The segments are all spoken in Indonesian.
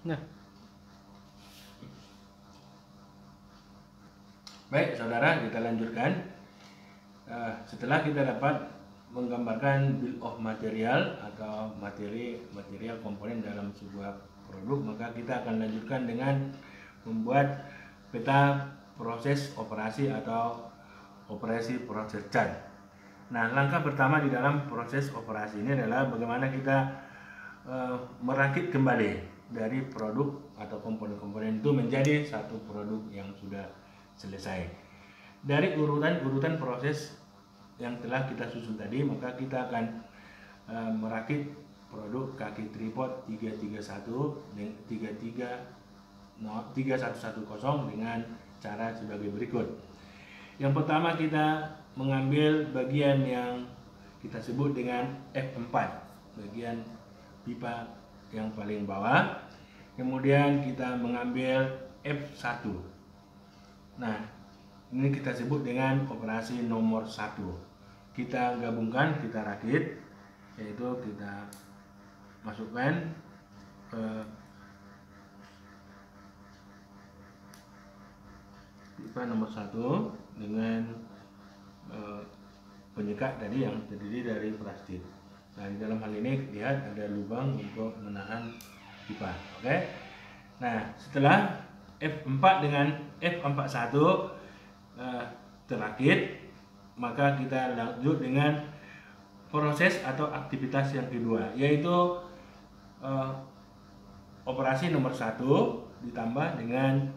Nah, baik saudara, kita lanjutkan. Setelah kita dapat menggambarkan bill of material atau material komponen dalam sebuah produk, maka kita akan lanjutkan dengan membuat peta proses operasi atau operasi proses chart. Nah, langkah pertama di dalam proses operasi ini adalah bagaimana kita merakit kembali dari produk atau komponen-komponen itu menjadi satu produk yang sudah selesai. Dari urutan proses yang telah kita susun tadi, maka kita akan merakit produk kaki tripod 3110 dengan cara sebagai berikut. Yang pertama, kita mengambil bagian yang kita sebut dengan F4, bagian pipa yang paling bawah. Kemudian kita mengambil F1. Nah, ini kita sebut dengan operasi nomor 1. Kita gabungkan, kita rakit, yaitu kita masukkan pipa nomor 1 dengan penyekat tadi yang terdiri dari plastik. Nah, di dalam hal ini lihat ada lubang untuk menahan pipa. Oke. Nah, setelah F4 dengan F41 terakit, maka kita lanjut dengan proses atau aktivitas yang kedua, yaitu operasi nomor 1 ditambah dengan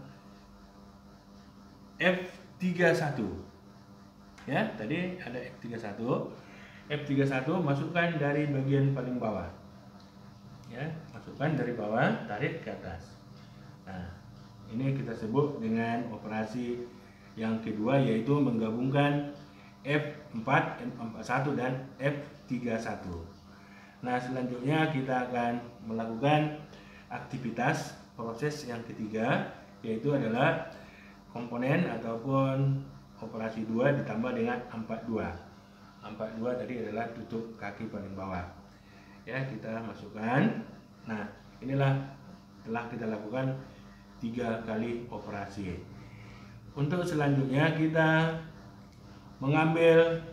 F31. Ya, tadi ada F31. F31 masukkan dari bagian paling bawah. Ya, masukkan dari bawah, tarik ke atas. Nah, ini kita sebut dengan operasi yang kedua, yaitu menggabungkan F4, F41 dan F31. Nah, selanjutnya kita akan melakukan aktivitas proses yang ketiga, yaitu adalah komponen ataupun operasi 2 ditambah dengan 42. 42 tadi adalah tutup kaki paling bawah. Ya, kita masukkan. Nah, inilah telah kita lakukan 3 kali operasi. Untuk selanjutnya kita mengambil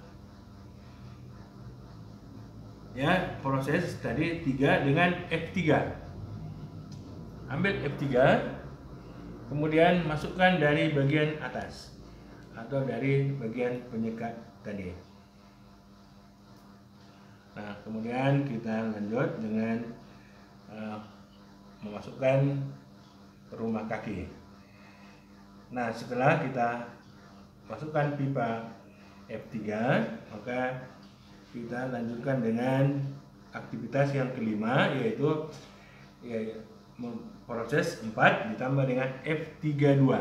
ya proses tadi 3 dengan F3. Ambil F3, kemudian masukkan dari bagian atas atau dari bagian penyekat tadi. Nah, kemudian kita lanjut dengan memasukkan rumah kaki. Nah, setelah kita masukkan pipa F3, maka kita lanjutkan dengan aktivitas yang kelima, yaitu proses 4 ditambah dengan F32.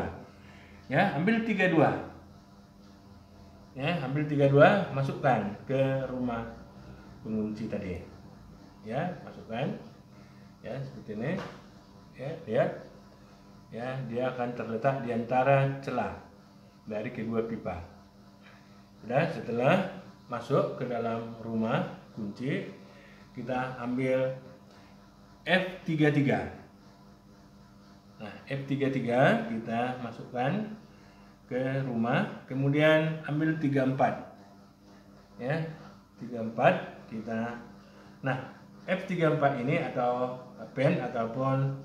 Ya, ambil 32. Ya, ambil 32, masukkan ke rumah pengunci tadi. Ya, masukkan. Ya, seperti ini. Ya, lihat. Ya, dia akan terletak di antara celah dari kedua pipa. Sudah, setelah masuk ke dalam rumah kunci, kita ambil F33. Nah, F33 kita masukkan ke rumah, kemudian ambil 34. Ya, 34 kita. Nah, F34 ini atau pen ataupun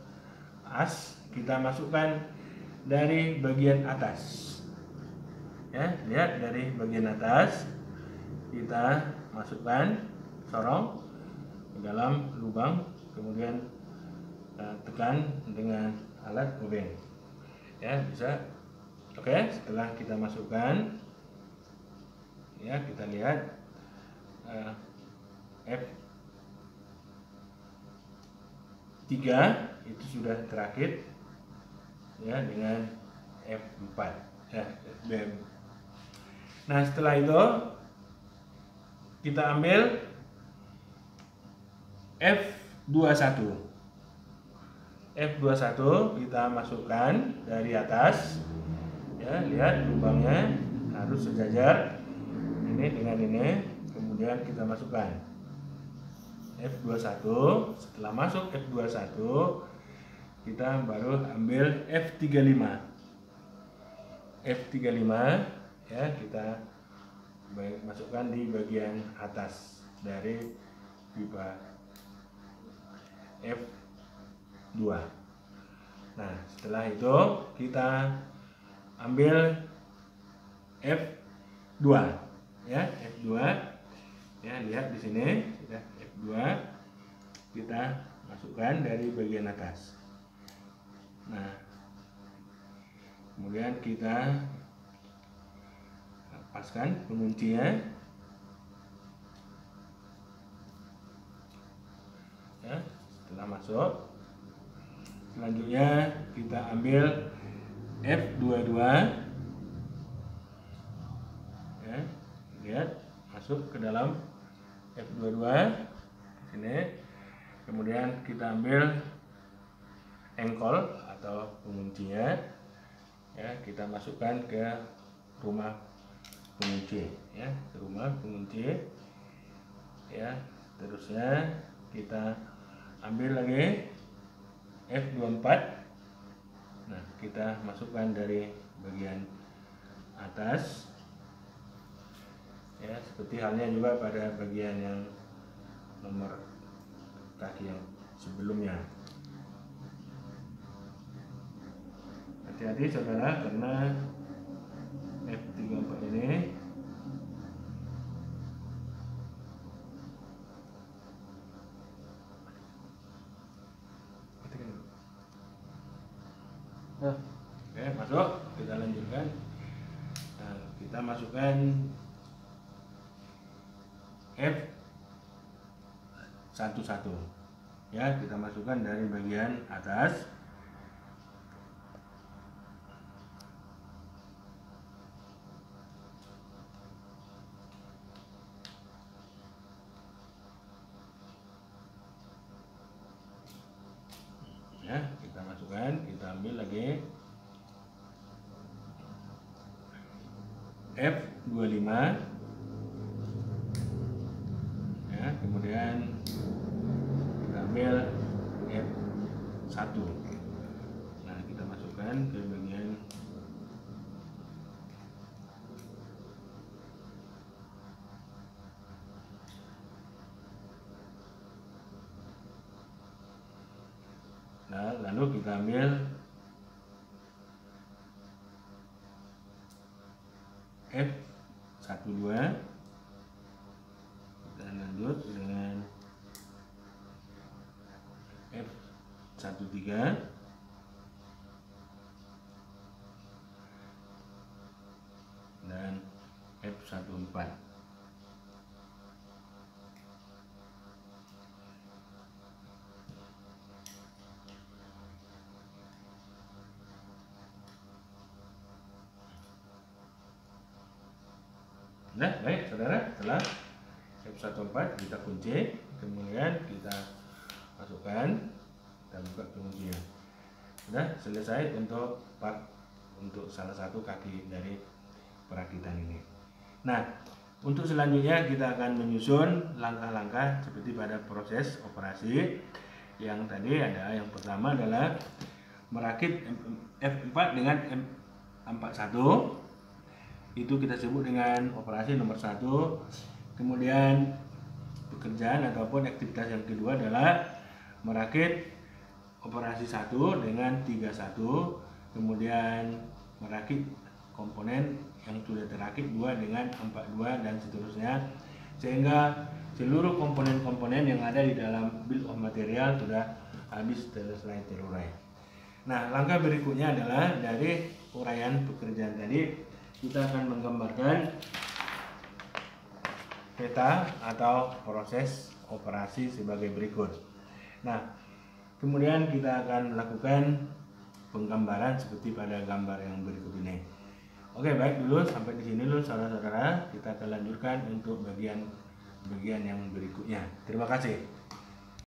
as kita masukkan dari bagian atas. Ya, lihat dari bagian atas kita masukkan, sorong ke dalam lubang, kemudian tekan dengan alat obeng. Ya, bisa. Oke, setelah kita masukkan, ya kita lihat F3 itu sudah terakit ya dengan F4 ya, FBM. Nah, setelah itu kita ambil F21. F21 kita masukkan dari atas. Ya, lihat lubangnya harus sejajar ini dengan ini, kemudian kita masukkan F21. Setelah masuk F21, kita baru ambil F35 ya, kita masukkan di bagian atas dari pipa F2. Nah, setelah itu kita ambil F2 ya, F2 ya, lihat di sini sudah F2 kita masukkan dari bagian atas. Nah, kemudian kita lepaskan penguncinya ya. Setelah masuk, selanjutnya kita ambil F22 ya, lihat masuk ke dalam F22 sini. Kemudian kita ambil engkol atau penguncinya ya, kita masukkan ke rumah pengunci ya, ke rumah pengunci ya. Terusnya kita ambil lagi F24. Nah, kita masukkan dari bagian atas ya, seperti halnya juga pada bagian yang nomor kaki yang sebelumnya. Hati-hati saudara, karena F34 ini oke, masuk, kita lanjutkan. Nah, kita masukkan F11 ya, kita masukkan dari bagian atas. Ya, kita masukkan, kita ambil lagi F25 ya, kemudian kita ambil F1. Nah, kita masukkan ke bagian lalu kita ambil F12. Kita lanjut dengan F13 dan F14. Nah, baik saudara, setelah F14 kita kunci, kemudian kita masukkan, kita buka penguncinya. Sudah selesai untuk part untuk salah satu kaki dari perakitan ini. Nah, untuk selanjutnya kita akan menyusun langkah-langkah seperti pada proses operasi yang tadi ada. Yang pertama adalah merakit F4 dengan M41. Itu kita sebut dengan operasi nomor 1. Kemudian pekerjaan ataupun aktivitas yang kedua adalah merakit operasi 1 dengan 31, kemudian merakit komponen yang sudah terakit 2 dengan 42 dan seterusnya, sehingga seluruh komponen-komponen yang ada di dalam bill of material sudah habis selesai terurai. Nah, langkah berikutnya adalah dari uraian pekerjaan tadi kita akan menggambarkan peta atau proses operasi sebagai berikut. Nah, kemudian kita akan melakukan penggambaran seperti pada gambar yang berikut ini. Oke, baik dulu sampai di sini dulu saudara-saudara. Kita akan lanjutkan untuk bagian yang berikutnya. Terima kasih.